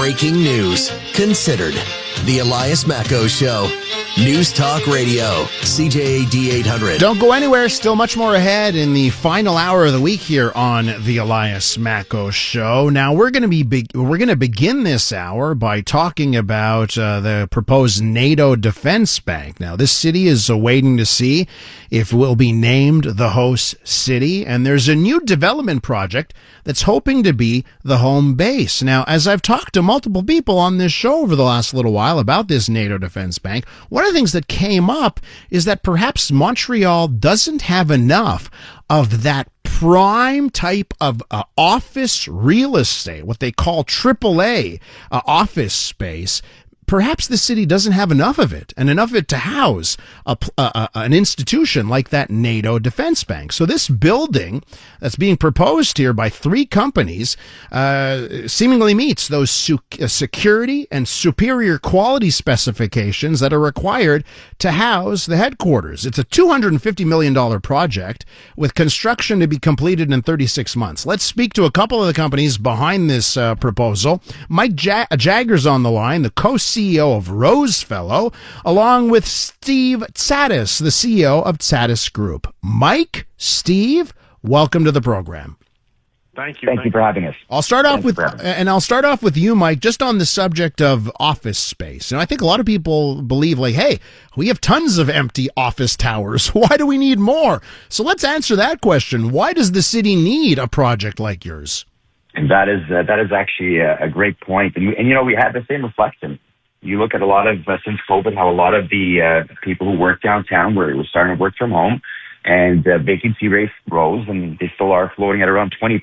Breaking news. Considered. The Elias Macco Show. News Talk Radio. CJAD 800. Don't go anywhere. Still much more ahead in the final hour of the week here on the Elias Macco Show. Now, we're going to begin this hour by talking about the proposed NATO Defense Bank. Now, this city is waiting to see if it will be named the host city, and there's a new development project that's hoping to be the home base. Now, as I've talked to multiple people on this show over the last little while about this NATO Defense Bank, one of the things that came up is that perhaps Montreal doesn't have enough of that prime type of office real estate, what they call AAA office space. Perhaps the city doesn't have enough of it, and enough of it to house an institution like that NATO Defense Bank. So this building that's being proposed here by three companies seemingly meets those security and superior quality specifications that are required to house the headquarters. It's a $250 million project with construction to be completed in 36 months. Let's speak to a couple of the companies behind this proposal. Mike Jagger's on the line, the co-CEO of Rosefellow, along with Steve Tsatis, the CEO of Tsatis Group. Mike, Steve, welcome to the program. Thank you. Thank you for having us. I'll start off with you, Mike, just on the subject of office space. And I think a lot of people believe, like, hey, we have tons of empty office towers. Why do we need more? So let's answer that question. Why does the city need a project like yours? And that is actually a great point. And you know, we had the same reflection. You look at a lot of, since COVID, how a lot of the people who work downtown were starting to work from home, and vacancy rates rose, and they still are floating at around 20%.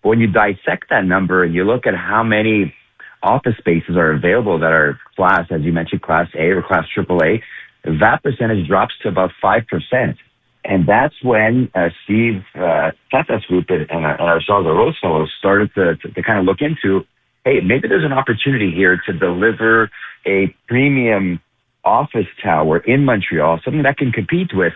But when you dissect that number and you look at how many office spaces are available that are class, as you mentioned, Class A or Class AAA, that percentage drops to about 5%. And that's when Steve Tsatis Group and ourselves at Rosefellow started to kind of look into, hey, maybe there's an opportunity here to deliver a premium office tower in Montreal, something that can compete with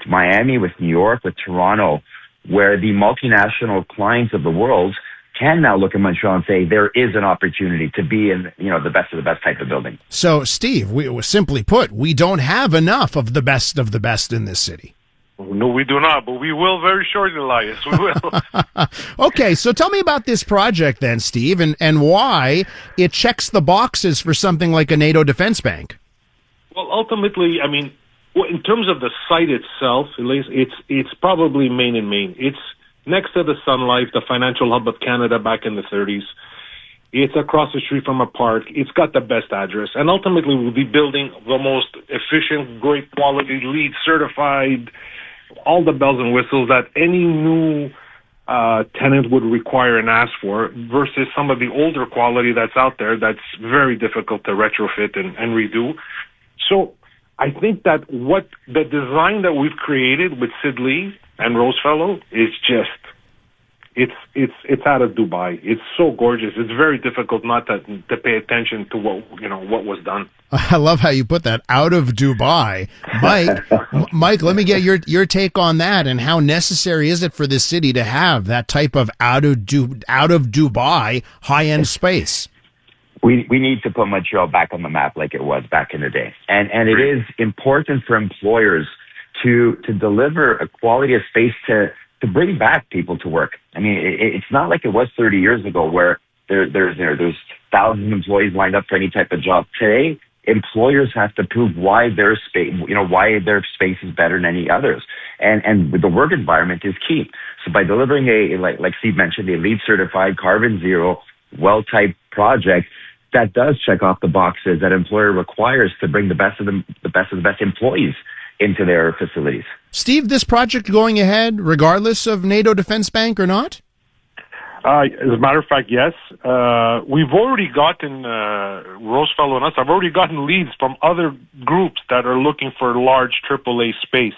Miami, with New York, with Toronto, where the multinational clients of the world can now look at Montreal and say there is an opportunity to be in, you know, the best of the best type of building. So, Steve, simply put, we don't have enough of the best in this city. No, we do not, but we will very shortly, Elias. We will. Okay, so tell me about this project then, Steve, and why it checks the boxes for something like a NATO Defense Bank. Well, ultimately, I mean, in terms of the site itself, it's probably main and main. It's next to the Sun Life, the financial hub of Canada back in the 30s. It's across the street from a park. It's got the best address. And ultimately, we'll be building the most efficient, great quality, LEED certified, all the bells and whistles that any new tenant would require and ask for, versus some of the older quality that's out there that's very difficult to retrofit and redo. So I think that what the design that we've created with Sid Lee and Rosefellow is just, it's out of Dubai. It's so gorgeous. It's very difficult not to pay attention to what was done. I love how you put that, out of Dubai. Mike, let me get your take on that, and how necessary is it for this city to have that type of out of Dubai high-end space? We need to put Montreal back on the map like it was back in the day. And it is important for employers to deliver a quality of space to bring back people to work. I mean, it's not like it was 30 years ago where there's thousands of employees lined up for any type of job. Today, employers have to prove why their space is better than any others. And the work environment is key. So by delivering like Steve mentioned, a LEED certified, carbon zero, well-typed project, that does check off the boxes that employer requires to bring the best of the best employees into their facilities. Steve, this project going ahead regardless of NATO Defense Bank or not? As a matter of fact, yes. We've already gotten, Rosefellow and us, I've already gotten leads from other groups that are looking for large AAA space.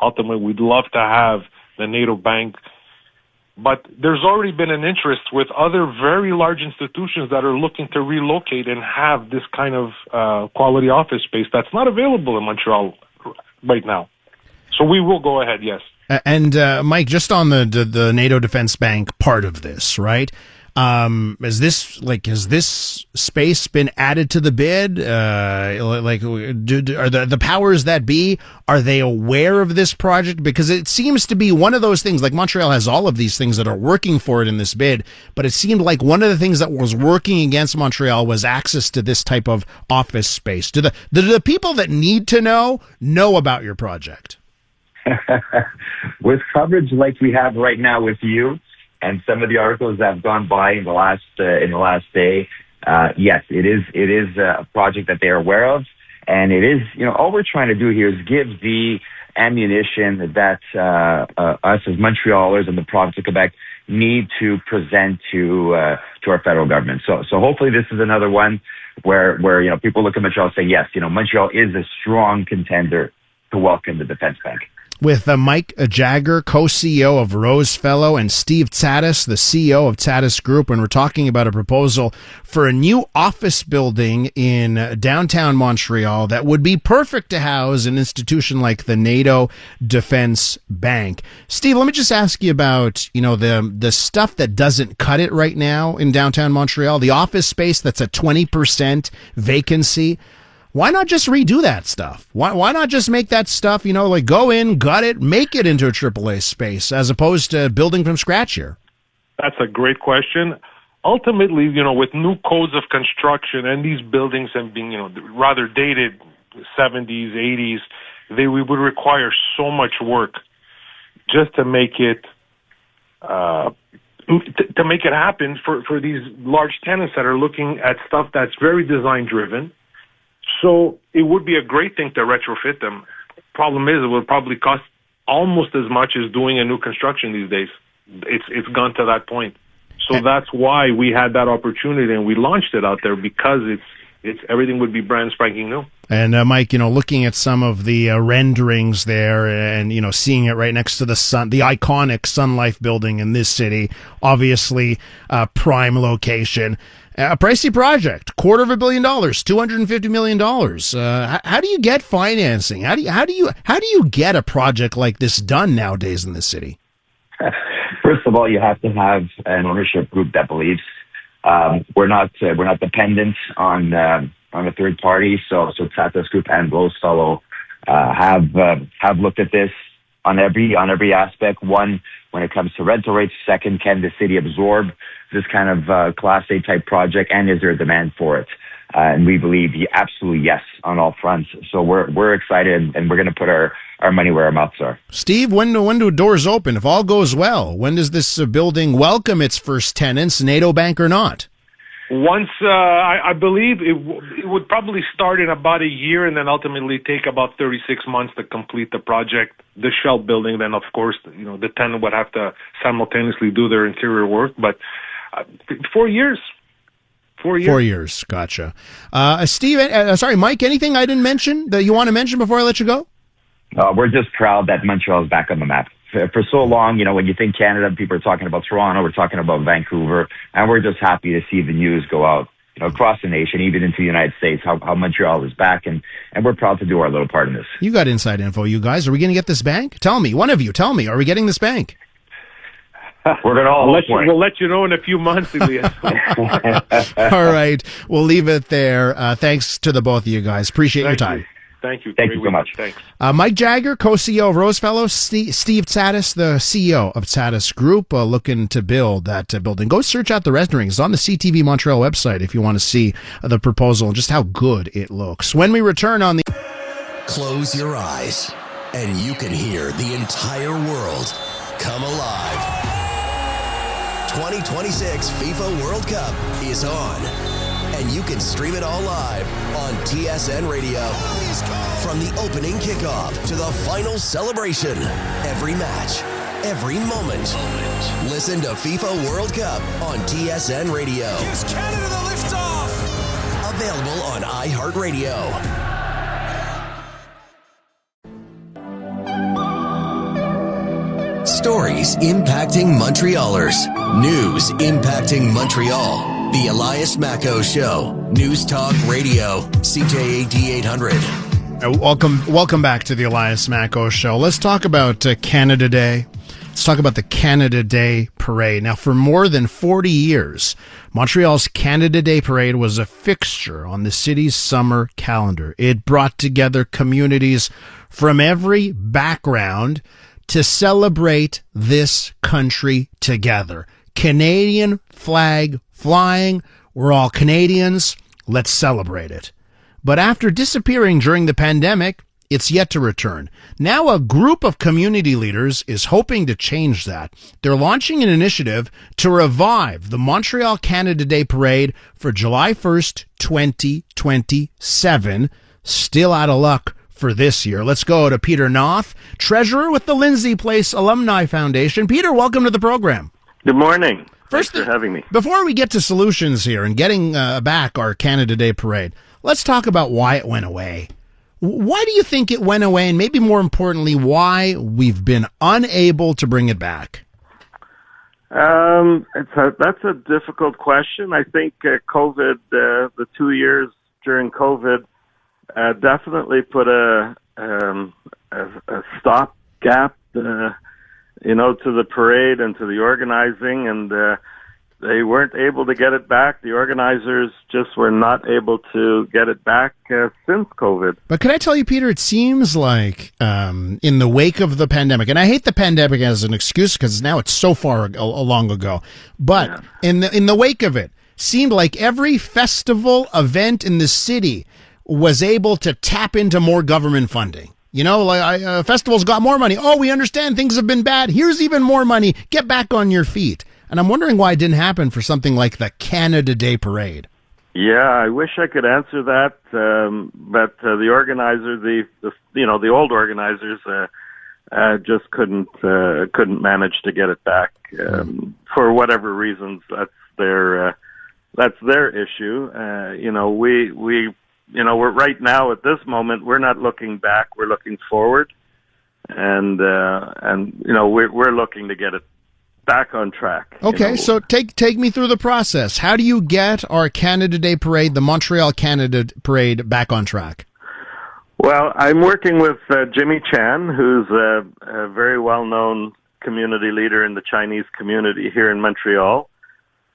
Ultimately, we'd love to have the NATO Bank. But there's already been an interest with other very large institutions that are looking to relocate and have this kind of quality office space that's not available in Montreal right now. So we will go ahead, yes. And Mike, just on the NATO Defense Bank part of this, right? Has this space been added to the bid? Are the powers that be, are they aware of this project? Because it seems to be one of those things, like Montreal has all of these things that are working for it in this bid, but it seemed like one of the things that was working against Montreal was access to this type of office space. Do the people that need to know about your project? With coverage like we have right now with you, and some of the articles that have gone by in the last day, yes, it is a project that they are aware of, and it is, all we're trying to do here is give the ammunition that us as Montrealers and the province of Quebec need to present to our federal government. So hopefully this is another one where people look at Montreal and say, yes, Montreal is a strong contender to welcome the Defense Bank. With Mike Jagger, co-CEO of Rose Fellow, and Steve Tsatas, the CEO of Tsatas Group, when we're talking about a proposal for a new office building in downtown Montreal that would be perfect to house an institution like the NATO Defense Bank. Steve, let me just ask you about, the stuff that doesn't cut it right now in downtown Montreal, the office space that's a 20% vacancy. Why not just redo that stuff? Why not just make that stuff, go in, gut it, make it into a AAA space as opposed to building from scratch here? That's a great question. Ultimately, with new codes of construction and these buildings and being, rather dated 70s, 80s, we would require so much work just to make it happen for these large tenants that are looking at stuff that's very design driven. So it would be a great thing to retrofit them. Problem is, it will probably cost almost as much as doing a new construction these days. It's gone to that point. So that's why we had that opportunity and we launched it out there, because it's everything would be brand spanking new. And Mike, looking at some of the renderings there, and seeing it right next to the iconic Sun Life building in this city, obviously prime location. A pricey project, $250 million, $250 million. How do you get financing? How do you get a project like this done nowadays in this city? First of all, you have to have an ownership group that believes. We're not dependent on a third party. So Tsatas Group and Rose Fellow have looked at this on every aspect. One, when it comes to rental rates. Second, can the city absorb this kind of Class A type project, and is there a demand for it? And we believe absolutely yes on all fronts. So we're excited, and we're going to put our money where our mouths are. Steve, when do doors open? If all goes well, when does this building welcome its first tenants, NATO Bank or not? Once, I believe it would probably start in about a year and then ultimately take about 36 months to complete the project. The shell building, then of course, the tenant would have to simultaneously do their interior work. But 4 years. 4 years. 4 years. Gotcha. Steve, Mike, anything I didn't mention that you want to mention before I let you go? We're just proud that Montreal is back on the map. For so long, when you think Canada, people are talking about Toronto, we're talking about Vancouver, and we're just happy to see the news go out, across the nation, even into the United States, how Montreal is back, and we're proud to do our little part in this. You got inside info, you guys. Are we going to get this bank? Tell me, one of you, are we getting this bank? We're going to all we'll let you know in a few months, Elias. All right, we'll leave it there. Thanks to the both of you guys. Appreciate your time. Thank you. Thank you so much. Thanks. Mike Jagger, co-CEO of Rose Fellow, Steve Tsatas, the CEO of Tsatas Group, looking to build that building. Go search out the renderings. It's on the CTV Montreal website if you want to see the proposal and just how good it looks. When we return on the... Close your eyes and you can hear the entire world come alive. 2026 FIFA World Cup is on. And you can stream it all live on TSN Radio. From the opening kickoff to the final celebration, every match, every moment. Listen to FIFA World Cup on TSN Radio. Gives Canada the liftoff. Available on iHeartRadio. Stories impacting Montrealers. News impacting Montreal. The Elias Macco Show. News Talk Radio. CJAD 800. Welcome back to the Elias Macco Show. Let's talk about Canada Day. Let's talk about the Canada Day Parade. Now, for more than 40 years, Montreal's Canada Day Parade was a fixture on the city's summer calendar. It brought together communities from every background to celebrate this country together. Canadian flag flying. We're all Canadians. Let's celebrate it. But after disappearing during the pandemic, it's yet to return. Now a group of community leaders is hoping to change that. They're launching an initiative to revive the Montreal Canada Day Parade for July 1st, 2027. Still out of luck for this year. Let's go to Peter Nauth, treasurer with the Lindsay Place Alumni Foundation. Peter, welcome to the program. Good morning. Thanks for having me. Before we get to solutions here and getting back our Canada Day Parade, let's talk about why it went away. Why do you think it went away, and maybe more importantly, why we've been unable to bring it back? That's a difficult question. I think COVID, the 2 years during COVID, definitely put a stopgap, to the parade and to the organizing, and they weren't able to get it back. The organizers just were not able to get it back since COVID. But can I tell you, Peter, it seems like in the wake of the pandemic, and I hate the pandemic as an excuse because now it's so far long ago, but in the wake of it, seemed like every festival event in the city was able to tap into more government funding. Festivals got more money. Oh, we understand things have been bad. Here's even more money. Get back on your feet. And I'm wondering why it didn't happen for something like the Canada Day Parade. Yeah, I wish I could answer that, but the organizer, the old organizers, just couldn't manage to get it back for whatever reasons. That's their issue. We're right now at this moment. We're not looking back. We're looking forward, and we're looking to get it back on track. Okay, so take me through the process. How do you get our Canada Day Parade, the Montreal Canada Parade, back on track? Well, I'm working with Jimmy Chan, who's a very well-known community leader in the Chinese community here in Montreal.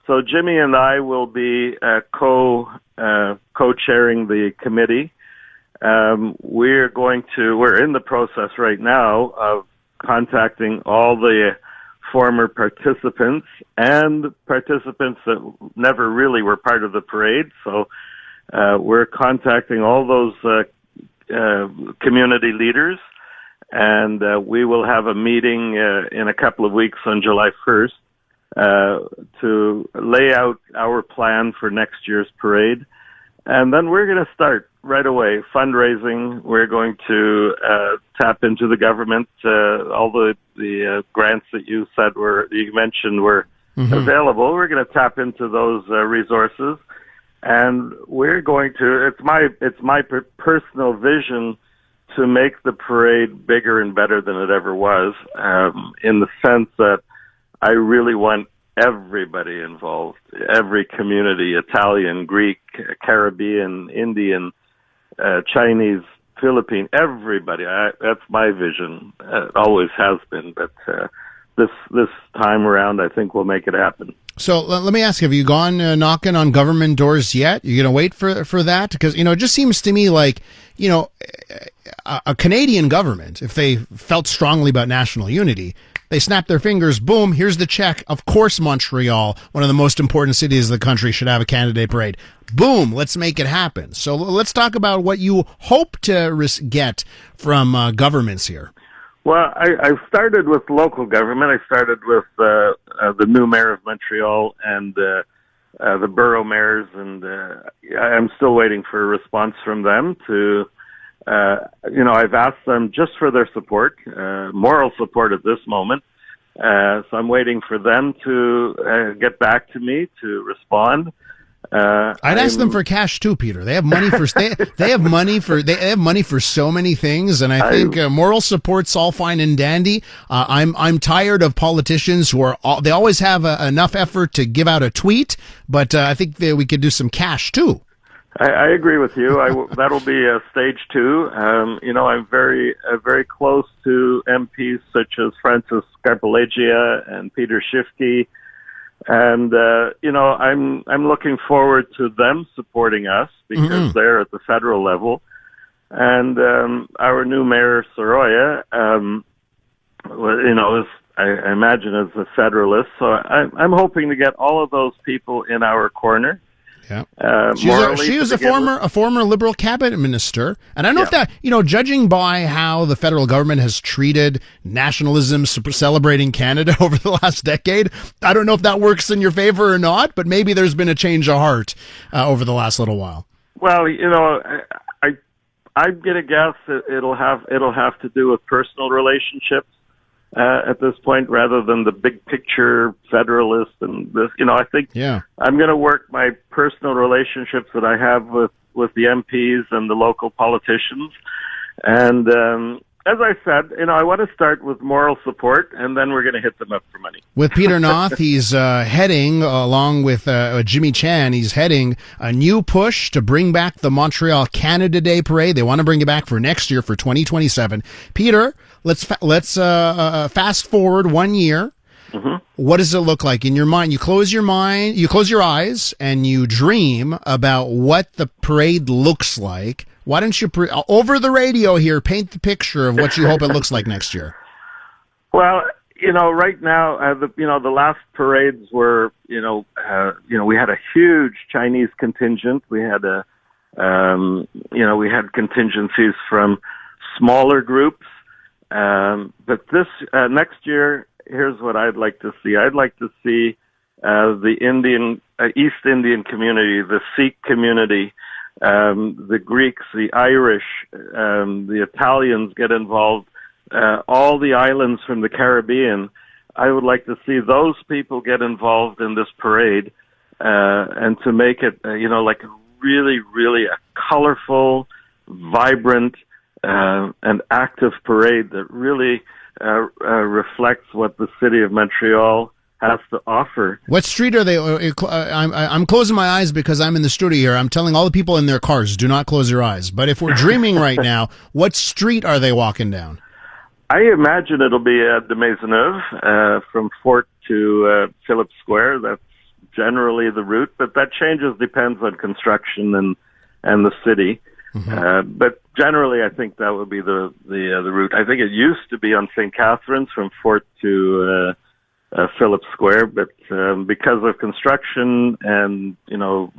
So Jimmy and I will be co-chairing the committee. We're in the process right now of contacting all the former participants and participants that never really were part of the parade. So we're contacting all those community leaders, and we will have a meeting in a couple of weeks on July 1st to lay out our plan for next year's parade. And then we're going to start right away fundraising. We're going to tap into the government. All the grants that you mentioned were available. We're going to tap into those resources, and we're going to. It's my personal vision to make the parade bigger and better than it ever was. In the sense that I really want everybody involved, every community, Italian, Greek, Caribbean, Indian, Chinese, Philippine, everybody. That's my vision. It always has been, but this time around, I think we'll make it happen. So let me ask, have you gone knocking on government doors yet? You're going to wait for that? Because, it just seems to me like, a Canadian government, if they felt strongly about national unity, they snap their fingers, boom, here's the check. Of course, Montreal, one of the most important cities of the country, should have a Canada Day Parade. Boom, let's make it happen. So let's talk about what you hope to get from governments here. Well, I started with local government. I started with the new mayor of Montreal and the borough mayors, and I'm still waiting for a response from them to, I've asked them just for their support, moral support at this moment. So I'm waiting for them to get back to me to respond. I'd ask them for cash too, Peter. They have money for they have money for so many things, and I think moral support's all fine and dandy. I'm tired of politicians who they always have enough effort to give out a tweet, but I think that we could do some cash too. I agree with you. That'll be stage 2. I'm very close to MPs such as Francis Scarpaleggia and Peter Schiffke, and I'm looking forward to them supporting us because they're at the federal level, and our new mayor Soroya, is I imagine is a federalist. So I'm hoping to get all of those people in our corner. Yeah, she was a former Liberal cabinet minister, and I don't know if that, judging by how the federal government has treated nationalism, celebrating Canada over the last decade, I don't know if that works in your favor or not. But maybe there's been a change of heart over the last little while. Well, I'm gonna guess it'll have to do with personal relationships. At this point, rather than the big picture federalist and this, I think I'm going to work my personal relationships that I have with the MPs and the local politicians. And as I said, I want to start with moral support, and then we're going to hit them up for money. With Peter Nauth, he's heading, along with Jimmy Chan, he's heading a new push to bring back the Montreal Canada Day Parade. They want to bring it back for next year, for 2027. Peter, let's fast forward 1 year. Mm-hmm. What does it look like in your mind? You close your eyes, and you dream about what the parade looks like. Why don't you, over the radio here, paint the picture of what you hope it looks like next year? Well, right now, the last parades were, we had a huge Chinese contingent. We had we had contingencies from smaller groups. But this next year, here's what I'd like to see. I'd like to see the East Indian community, the Sikh community, the Greeks, the Irish, the Italians get involved, all the islands from the Caribbean. I would like to see those people get involved in this parade, and to make it, like really, really a colorful, vibrant, and active parade that really reflects what the city of Montreal has to offer. What street are they? I'm closing my eyes because I'm in the studio here. I'm telling all the people in their cars, do not close your eyes. But if we're dreaming right now, what street are they walking down? I imagine it'll be de Maisonneuve, from Fort to Phillips Square. That's generally the route, but that changes, depends on construction and the city. Mm-hmm. But generally, I think that would be the route. I think it used to be on St. Catharines from Fort to Phillips Square, but because of construction and new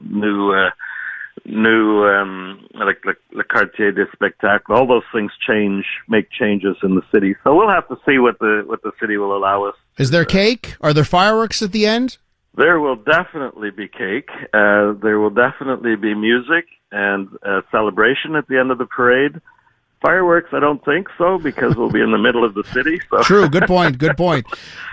like Le Quartier des Spectacles, all those things make changes in the city. So we'll have to see what the city will allow us. Is there cake? Are there fireworks at the end? There will definitely be cake. There will definitely be music and celebration at the end of the parade. Fireworks, I don't think so, because we'll be in the middle of the city. So. True. Good point. Good point.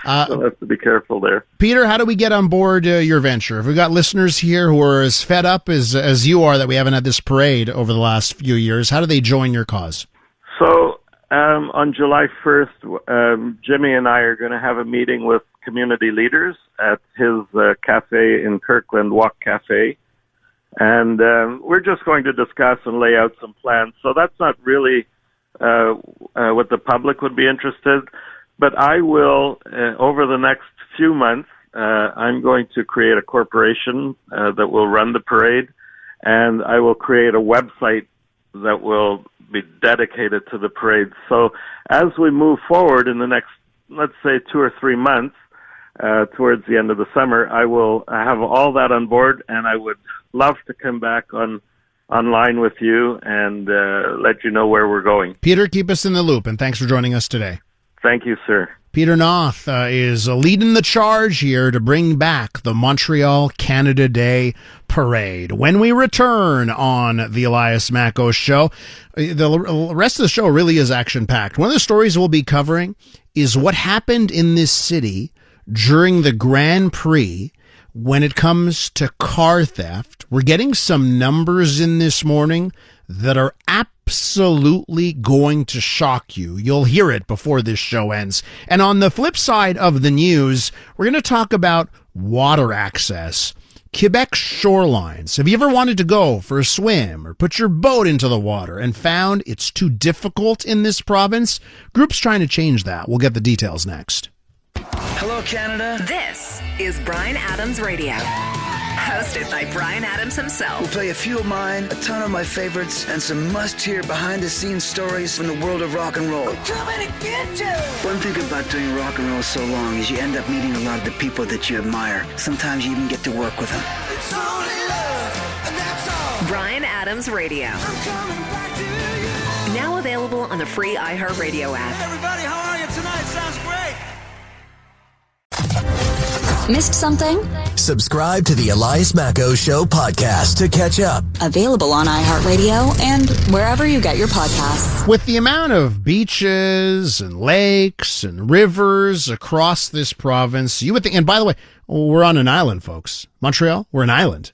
So we'll have to be careful there. Peter, how do we get on board your venture? If we've got listeners here who are as fed up as you are that we haven't had this parade over the last few years, how do they join your cause? So on July 1st, Jimmy and I are going to have a meeting with community leaders at his cafe in Kirkland, Walk Cafe. And we're just going to discuss and lay out some plans. So that's not really what the public would be interested. But I will, over the next few months, I'm going to create a corporation that will run the parade. And I will create a website that will be dedicated to the parade. So as we move forward in the next, let's say, 2 or 3 months, towards the end of the summer, I will have all that on board, and I would love to come back online with you and let you know where we're going. Peter, keep us in the loop, and thanks for joining us today. Thank you, sir. Peter Nauth is leading the charge here to bring back the Montreal Canada Day Parade. When we return on the Elias Macko Show, the rest of the show really is action-packed. One of the stories we'll be covering is what happened in this city during the Grand Prix when it comes to car theft. We're getting some numbers in this morning that are absolutely going to shock you. You'll hear it before this show ends. And on the flip side of the news, we're going to talk about water access Quebec shorelines. Have you ever wanted to go for a swim or put your boat into the water and found it's too difficult in this province? Group's trying to change that. We'll get the details next. Hello, Canada. This is Bryan Adams Radio. Hosted by Bryan Adams himself. We'll play a few of mine, a ton of my favorites, and some must-hear behind-the-scenes stories from the world of rock and roll. I'm coming to get you! One thing about doing rock and roll so long is you end up meeting a lot of the people that you admire. Sometimes you even get to work with them. It's only love, and that's all. Bryan Adams Radio. I'm coming back to you. Now available on the free iHeartRadio app. Hey everybody, how are you tonight? Sounds great. Missed something? Subscribe to the Elias Macco Show podcast to catch up. Available on iHeartRadio and wherever you get your podcasts. With the amount of beaches and lakes and rivers across this province, you would think, and by the way, we're on an island, folks. Montreal, we're an island.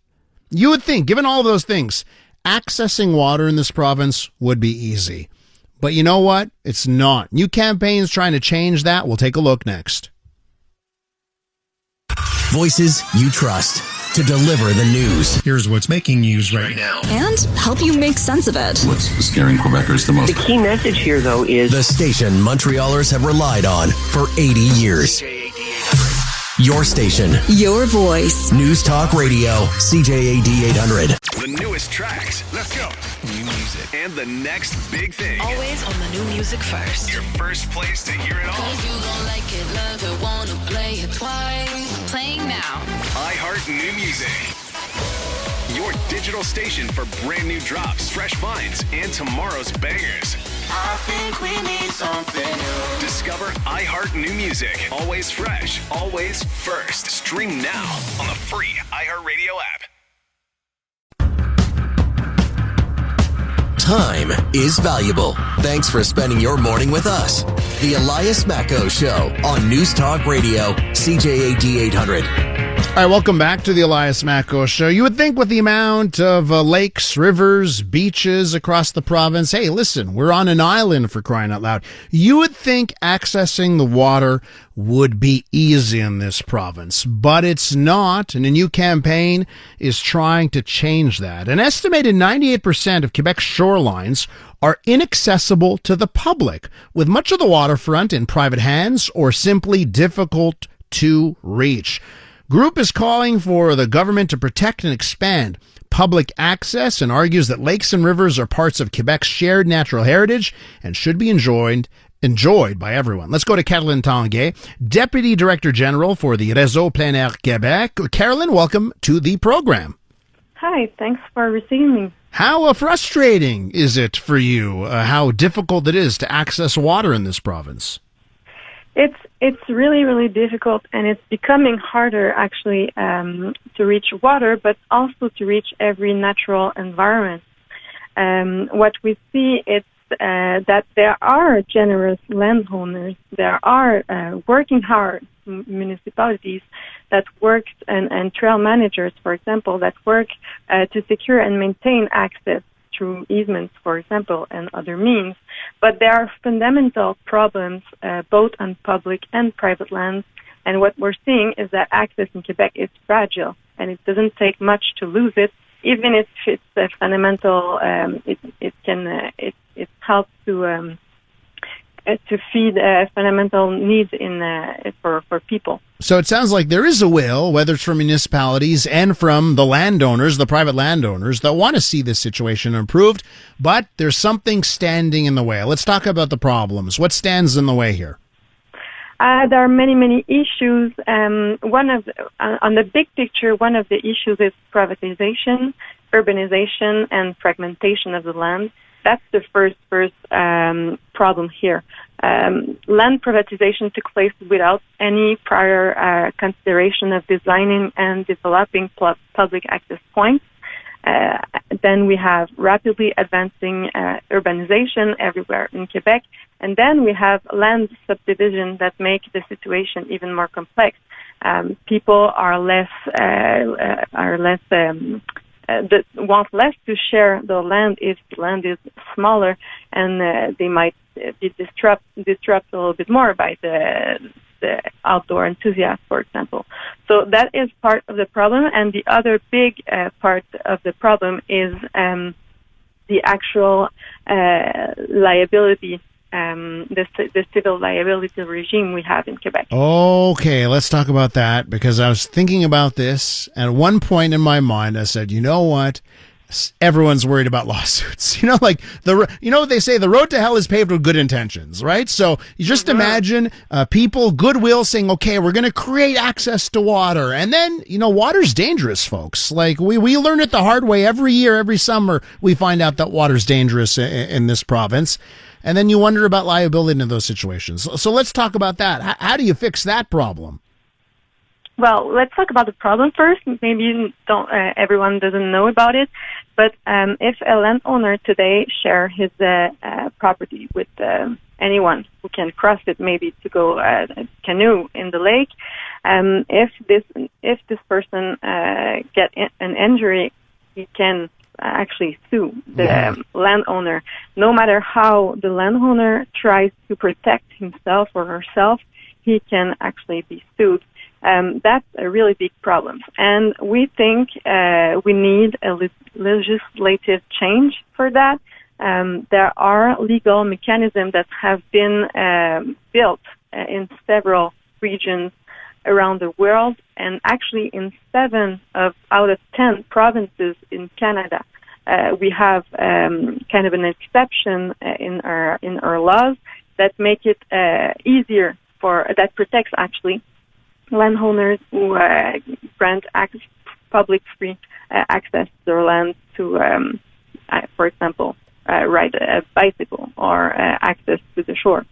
You would think, given all of those things, accessing water in this province would be easy. But you know what? It's not. New campaigns trying to change that. We'll take a look next. Voices you trust to deliver the news. Here's what's making news right now. And help you make sense of it. What's scaring Quebecers the most? The key message here, though, is the station Montrealers have relied on for 80 years. Your station. Your voice. News Talk Radio, CJAD 800. The newest tracks. Let's go. New music. And the next big thing. Always on the new music first. Your first place to hear it all. You gon' like it, love it, wanna play it twice. Playing now. iHeart New Music. Your digital station for brand new drops, fresh finds, and tomorrow's bangers. I think we need something new. Discover iHeart New Music. Always fresh, always first. Stream now on the free iHeartRadio app. Time is valuable. Thanks for spending your morning with us. The Elias Macco Show on News Talk Radio, CJAD 800. All right, welcome back to the Elias Macco Show. You would think with the amount of lakes, rivers, beaches across the province, hey, listen, we're on an island for crying out loud. You would think accessing the water would be easy in this province, but it's not, and a new campaign is trying to change that. An estimated 98% of Quebec's shorelines are inaccessible to the public, with much of the waterfront in private hands or simply difficult to reach. Group is calling for the government to protect and expand public access and argues that lakes and rivers are parts of Quebec's shared natural heritage and should be enjoyed by everyone. Let's go to Caroline Tanguay, Deputy Director General for the Réseau Plein Air Québec. Caroline, welcome to the program. Hi, thanks for receiving me. How frustrating is it for you, how difficult it is to access water in this province? It's really, really difficult, and it's becoming harder, actually, to reach water, but also to reach every natural environment. What we see is that there are generous landowners, there are working hard municipalities that work, and trail managers, for example, that work to secure and maintain access through easements, for example, and other means. But there are fundamental problems both on public and private lands. And what we're seeing is that access in Quebec is fragile, and it doesn't take much to lose it. Even if it's a fundamental, it helps to feed fundamental needs for people. So it sounds like there is a will, whether it's from municipalities and from the landowners, the private landowners, that want to see this situation improved, but there's something standing in the way. Let's talk about the problems. What stands in the way here? There are many, many issues. On the big picture, one of the issues is privatization, urbanization, and fragmentation of the land. That's the first problem here. Land privatization took place without any prior consideration of designing and developing public access points. Then we have rapidly advancing urbanization everywhere in Quebec, and then we have land subdivision that make the situation even more complex. People want less to share the land if the land is smaller, and they might be disrupt a little bit more by the the outdoor enthusiasts, for example. So that is part of the problem, and the other big part of the problem is the actual liability, the civil liability regime we have in Quebec. Okay, let's talk about that, because I was thinking about this, and at one point in my mind I said, you know what? Everyone's worried about lawsuits. Like what they say, the road to hell is paved with good intentions, right? So you just imagine people, goodwill, saying, okay, we're going to create access to water. And then, water's dangerous, folks. Like we learn it the hard way every year, every summer. We find out that water's dangerous in this province. And then you wonder about liability in those situations. So let's talk about that. How do you fix that problem? Well, let's talk about the problem first. Maybe everyone doesn't know about it, but if a landowner today share his property with anyone who can cross it, maybe to go canoe in the lake, if this person get an injury, he can actually sue the landowner. No matter how the landowner tries to protect himself or herself, he can actually be sued. That's a really big problem. And we think we need a legislative change for that. There are legal mechanisms that have been built in several regions around the world, and actually in 7 out of 10 provinces in Canada. We have kind of an exception in our laws that make it easier that protects actually landowners who grant public free access to their land to, for example, ride a bicycle or access to the shore.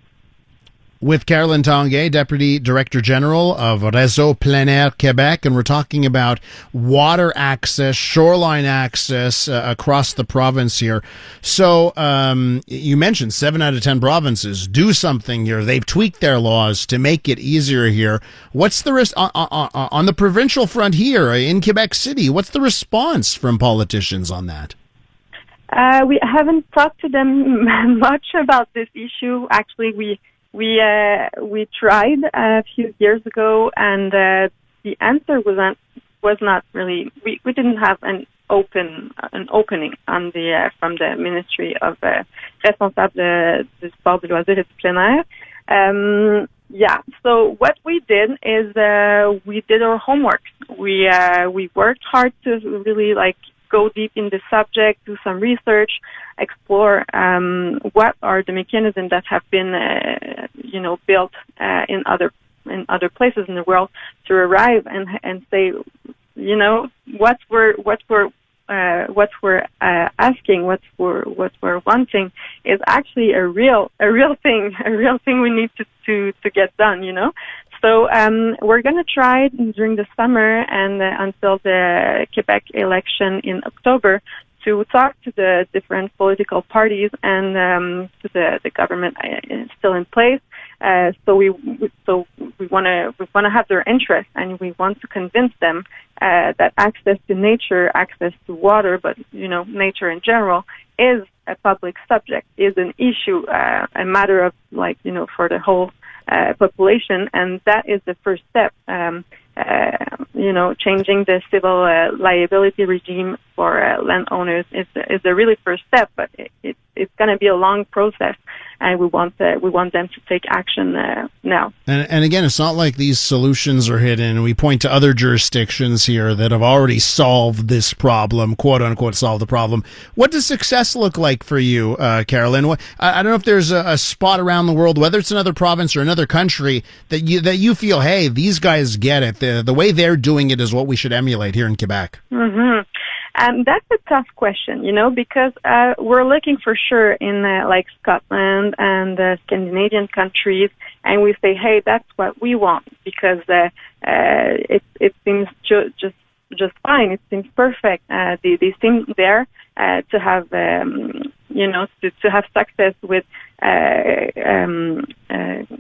With Caroline Tanguay, Deputy Director General of Réseau Plein Air Québec, and we're talking about water access, shoreline access across the province here. So you mentioned 7 out of 10 provinces do something here. They've tweaked their laws to make it easier here. What's the on the provincial front here in Quebec City? What's the response from politicians on that? We haven't talked to them much about this issue. Actually, we tried a few years ago, and the answer was not really. We didn't have an opening on the from the Ministry of Responsable du Sport, du Loisir et du Plein Air. So what we did is we did our homework. We worked hard to really go deep in the subject, do some research, explore what are the mechanisms that have been, built in other places in the world to arrive and say, what we're asking, what we're wanting is actually a real thing we need to get done, So we're going to try during the summer and until the Quebec election in October to talk to the different political parties and to the government still in place. So we want to have their interest, and we want to convince them that access to nature, access to water, but nature in general is a public subject, is an issue, a matter of for the whole population, and that is the first step. Changing the civil liability regime for landowners is the really first step, but it's going to be a long process, and we want them to take action now. And again, it's not like these solutions are hidden. We point to other jurisdictions here that have already solved this problem, quote unquote, solved the problem. What does success look like for you, Caroline? I don't know if there's a spot around the world, whether it's another province or another country, that you feel, hey, these guys get it. The way they're doing it is what we should emulate here in Quebec. Mm-hmm. That's a tough question, because we're looking for sure in Scotland and Scandinavian countries, and we say, hey, that's what we want, because it seems just fine. It seems perfect. They seem there to have to have success with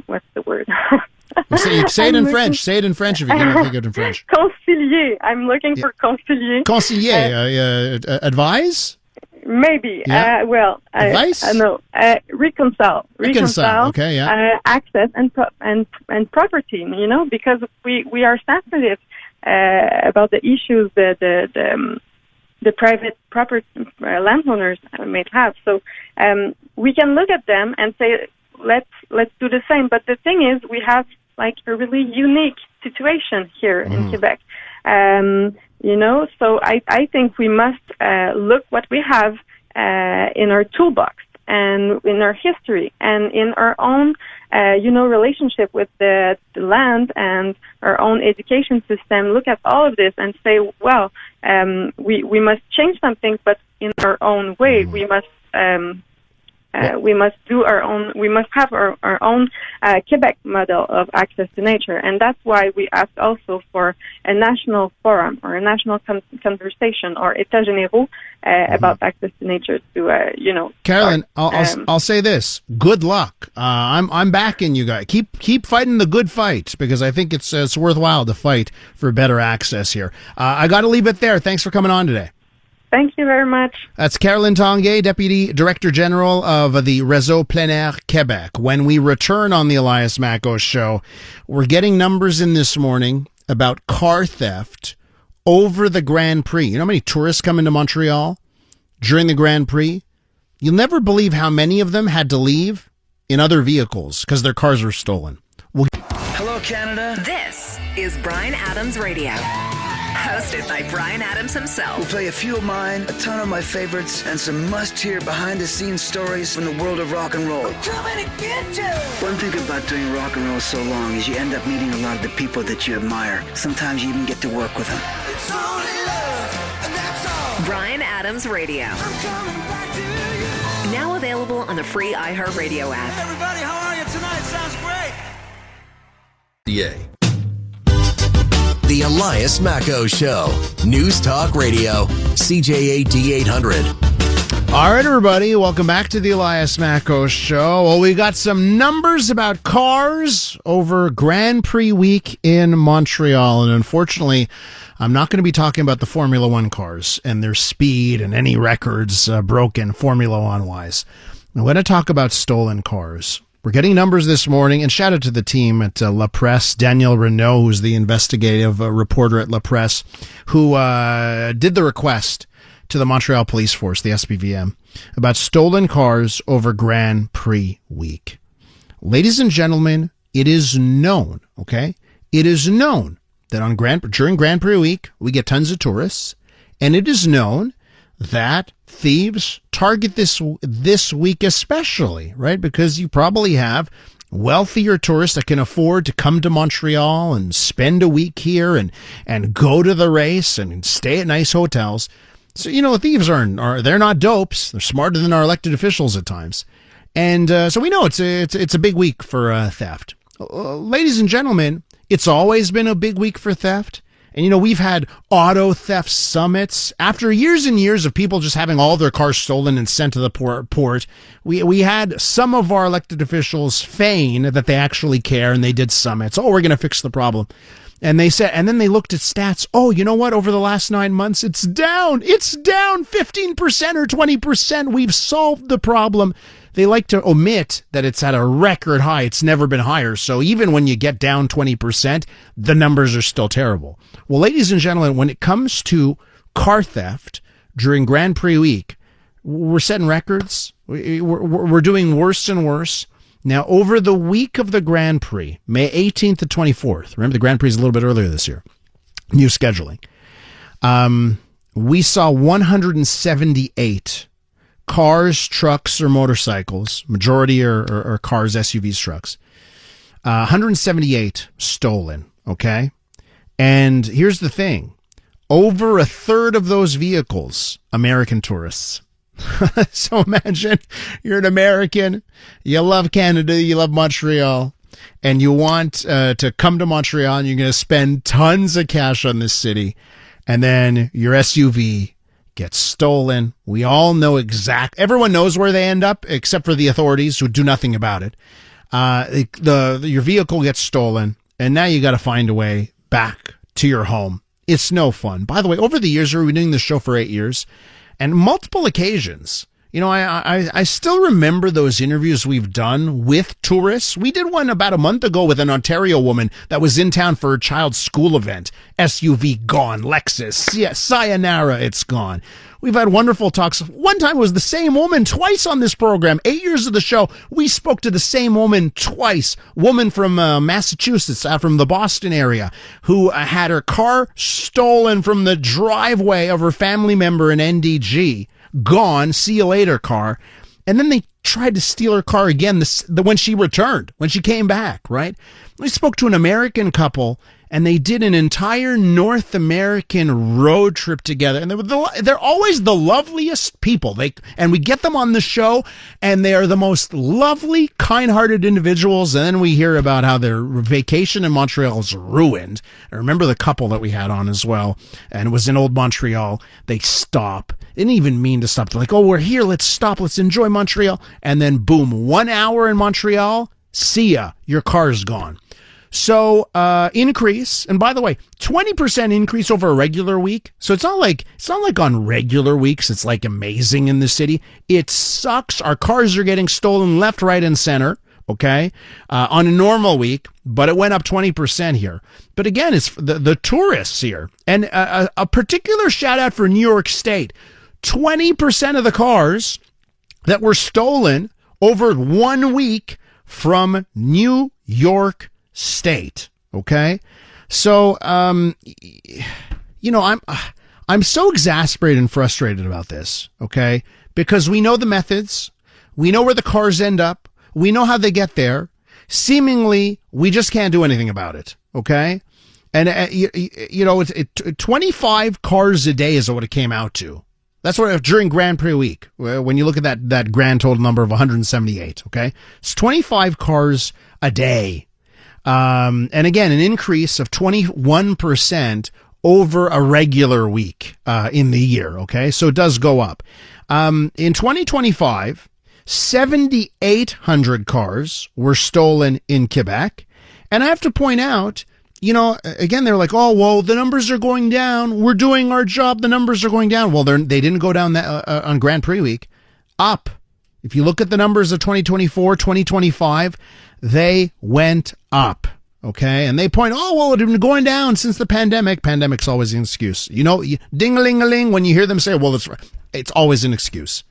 what's the word? Say it in French. Say it in French if you can think of it in French. Concilier. I'm looking for concilier. Concilier. Advise? Maybe. Yeah. Advice? No. Reconcile. Okay. Yeah. Access and property. You know, because we are sensitive about the issues that the private property landowners may have. So we can look at them and say, let's do the same. But the thing is, we have like a really unique situation here in Quebec. You know, so I think we must look what we have in our toolbox and in our history and in our own, relationship with the land and our own education system. Look at all of this and say, well, we must change something, but in our own way. We must do our own. We must have our own Quebec model of access to nature, and that's why we ask also for a national forum or a national conversation or états généraux about access to nature. To Caroline, I'll say this: good luck. I'm backing you guys. Keep fighting the good fight because I think it's worthwhile to fight for better access here. I got to leave it there. Thanks for coming on today. Thank you very much. That's Caroline Tanguay, Deputy Director General of the Réseau Plein Air Québec. When we return on the Elias Macos show, we're getting numbers in this morning about car theft over the Grand Prix. You know how many tourists come into Montreal during the Grand Prix? You'll never believe how many of them had to leave in other vehicles because their cars were stolen. Hello, Canada. This is Brian Adams Radio. Hosted by Brian Adams himself. We'll play a few of mine, a ton of my favorites, and some must-hear behind-the-scenes stories from the world of rock and roll. Coming to get you. One thing about doing rock and roll so long is you end up meeting a lot of the people that you admire. Sometimes you even get to work with them. It's only love, and that's all. Brian Adams Radio. I'm coming back to you. Now available on the free iHeartRadio app. Hey everybody, how are you tonight? Sounds great. Yeah. The Elias Macos Show. News Talk Radio. CJAD 800. All right, everybody. Welcome back to the Elias Macos Show. Well, we got some numbers about cars over Grand Prix week in Montreal. And unfortunately, I'm not going to be talking about the Formula One cars and their speed and any records broken Formula One wise. I'm going to talk about stolen cars. We're getting numbers this morning, and shout out to the team at La Presse, Daniel Renault, who's the investigative reporter at La Presse, who did the request to the Montreal Police Force, the SPVM, about stolen cars over Grand Prix week. Ladies and gentlemen, it is known, okay? It is known that during Grand Prix week, we get tons of tourists, and it is known that thieves target this week especially, right? Because you probably have wealthier tourists that can afford to come to Montreal and spend a week here and go to the race and stay at nice hotels. So, thieves they're not dopes. They're smarter than our elected officials at times. And so we know it's a big week for theft. Ladies and gentlemen, it's always been a big week for theft. And, we've had auto theft summits. After years and years of people just having all their cars stolen and sent to the port, we had some of our elected officials feign that they actually care, and they did summits. Oh, we're going to fix the problem. And they said, and then they looked at stats. Oh, you know what? Over the last 9 months, it's down 15% or 20%. We've solved the problem. They like to omit that it's at a record high. It's never been higher. So even when you get down 20%, the numbers are still terrible. Well, ladies and gentlemen, when it comes to car theft during Grand Prix week, we're setting records. We're doing worse and worse. Now, over the week of the Grand Prix, May 18th to 24th, remember the Grand Prix is a little bit earlier this year, new scheduling, we saw 178 cars, trucks, or motorcycles, majority are cars, SUVs, trucks, 178 stolen, okay? And here's the thing. Over a third of those vehicles, American tourists. So imagine you're an American, you love Canada, you love Montreal, and you want to come to Montreal, and you're going to spend tons of cash on this city, and then your SUV gets stolen. We all know everyone knows where they end up, except for the authorities who do nothing about it. Your vehicle gets stolen, and now you got to find a way back to your home. It's no fun. By the way, over the years, we've been doing this show for 8 years, and multiple occasions. You know, I still remember those interviews we've done with tourists. We did one about a month ago with an Ontario woman that was in town for her child's school event. SUV gone, Lexus, yeah, sayonara, it's gone. We've had wonderful talks. One time it was the same woman twice on this program. 8 years of the show, we spoke to the same woman twice. Woman from Massachusetts, from the Boston area, who had her car stolen from the driveway of her family member in NDG. Gone, see you later car. And then they tried to steal her car again when she returned, when she came back, right? We spoke to an American couple, and they did an entire North American road trip together. And they're always the loveliest people. And we get them on the show, and they are the most lovely, kind-hearted individuals. And then we hear about how their vacation in Montreal is ruined. I remember the couple that we had on as well, and it was in Old Montreal. They stop. They didn't even mean to stop. They're like, oh, we're here. Let's stop. Let's enjoy Montreal. And then, boom, 1 hour in Montreal. See ya. Your car's gone. So, increase. And by the way, 20% increase over a regular week. So it's not like on regular weeks, it's like amazing in the city. It sucks. Our cars are getting stolen left, right, and center. Okay. On a normal week, but it went up 20% here. But again, it's the tourists here. And a particular shout out for New York State. 20% of the cars that were stolen over 1 week from New York State. Okay. So, you know, I'm so exasperated and frustrated about this. Okay. Because we know the methods. We know where the cars end up. We know how they get there. Seemingly, we just can't do anything about it. Okay. And, you know, 25 cars a day is what it came out to. That's what during Grand Prix week, when you look at that grand total number of 178. Okay. It's 25 cars a day. And again, an increase of 21% over a regular week, in the year. Okay. So it does go up. In 2025, 7,800 cars were stolen in Quebec. And I have to point out, you know, again, they're like, oh, well, the numbers are going down. We're doing our job. The numbers are going down. Well, they didn't go down that, on Grand Prix week. Up. If you look at the numbers of 2024, 2025, they went up. Okay. And they point, oh, well, it's been going down since the pandemic. Pandemic's always an excuse. You know, ding-a-ling-a-ling, when you hear them say, well, it's always an excuse.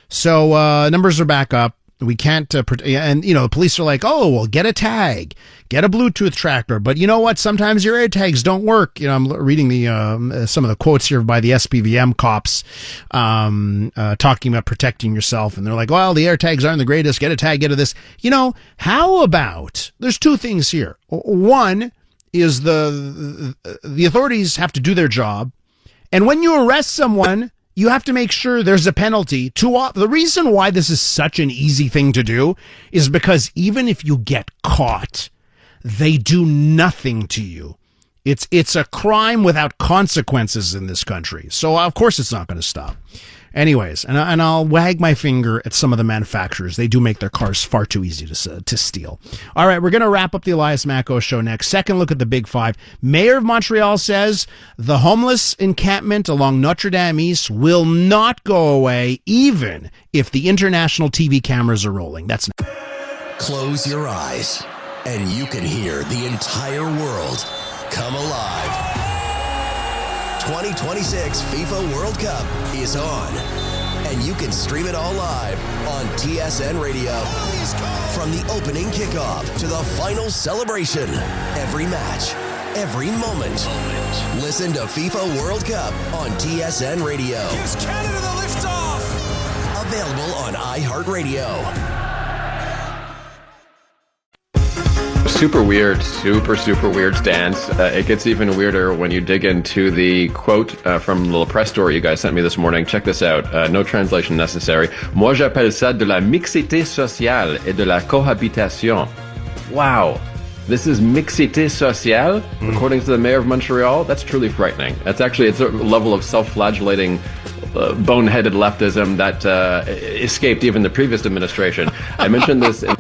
So, numbers are back up. We can't, and, you know, the police are like, oh, well, get a tag, get a Bluetooth tracker. But you know what? Sometimes your air tags don't work. You know, I'm reading some of the quotes here by the SPVM cops, talking about protecting yourself. And they're like, well, the air tags aren't the greatest. Get a tag, get a this. You know, how about, there's two things here. One is the authorities have to do their job. And when you arrest someone, you have to make sure there's a penalty. The reason why this is such an easy thing to do is because even if you get caught, they do nothing to you. It's a crime without consequences in this country. So of course it's not going to stop. Anyways, and I'll wag my finger at some of the manufacturers. They do make their cars far too easy to steal. All right, we're going to wrap up the Elias Macko Show next. Second look at the Big Five. Mayor of Montreal says the homeless encampment along Notre Dame East will not go away, even if the international TV cameras are rolling. That's Close your eyes, and you can hear the entire world come alive. 2026 FIFA World Cup is on, and you can stream it all live on TSN Radio. From the opening kickoff to the final celebration, every match, every moment. Listen to FIFA World Cup on TSN Radio. Gives Canada the liftoff. Available on iHeartRadio. Super weird stance. It gets even weirder when you dig into the quote from the little press story you guys sent me this morning. Check this out. No translation necessary. Moi, j'appelle ça de la mixité sociale et de la cohabitation. Wow. This is mixité sociale, according to the mayor of Montreal. That's truly frightening. It's a level of self-flagellating, boneheaded leftism that escaped even the previous administration. I mentioned this in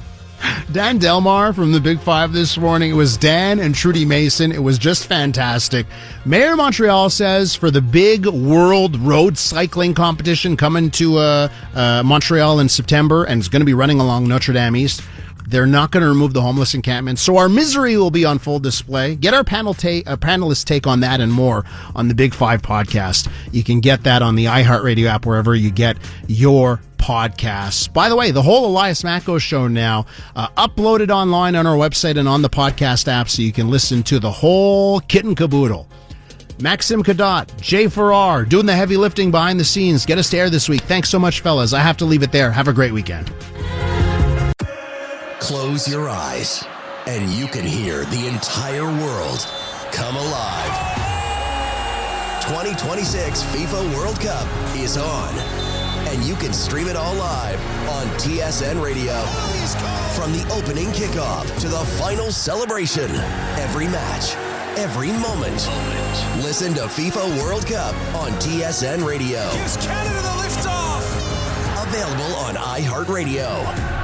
Dan Delmar from the Big Five this morning. It was Dan and Trudy Mason. It was just fantastic. Mayor of Montreal says for the big world road cycling competition coming to Montreal in September, and it's going to be running along Notre Dame East, they're not going to remove the homeless encampment. So our misery will be on full display. Get our panelist take on that and more on the Big Five podcast. You can get that on the iHeartRadio app, wherever you get your podcasts. By the way, the whole Elias Macko show now uploaded online on our website and on the podcast app, so you can listen to the whole kit and caboodle. Maxim Kadot, Jay Farrar, doing the heavy lifting behind the scenes. Get us to air this week. Thanks so much, fellas. I have to leave it there. Have a great weekend. Close your eyes, and you can hear the entire world come alive. 2026 FIFA World Cup is on, and you can stream it all live on TSN Radio. From the opening kickoff to the final celebration, every match, every moment. Listen to FIFA World Cup on TSN Radio. Gives Canada the liftoff. Available on iHeartRadio.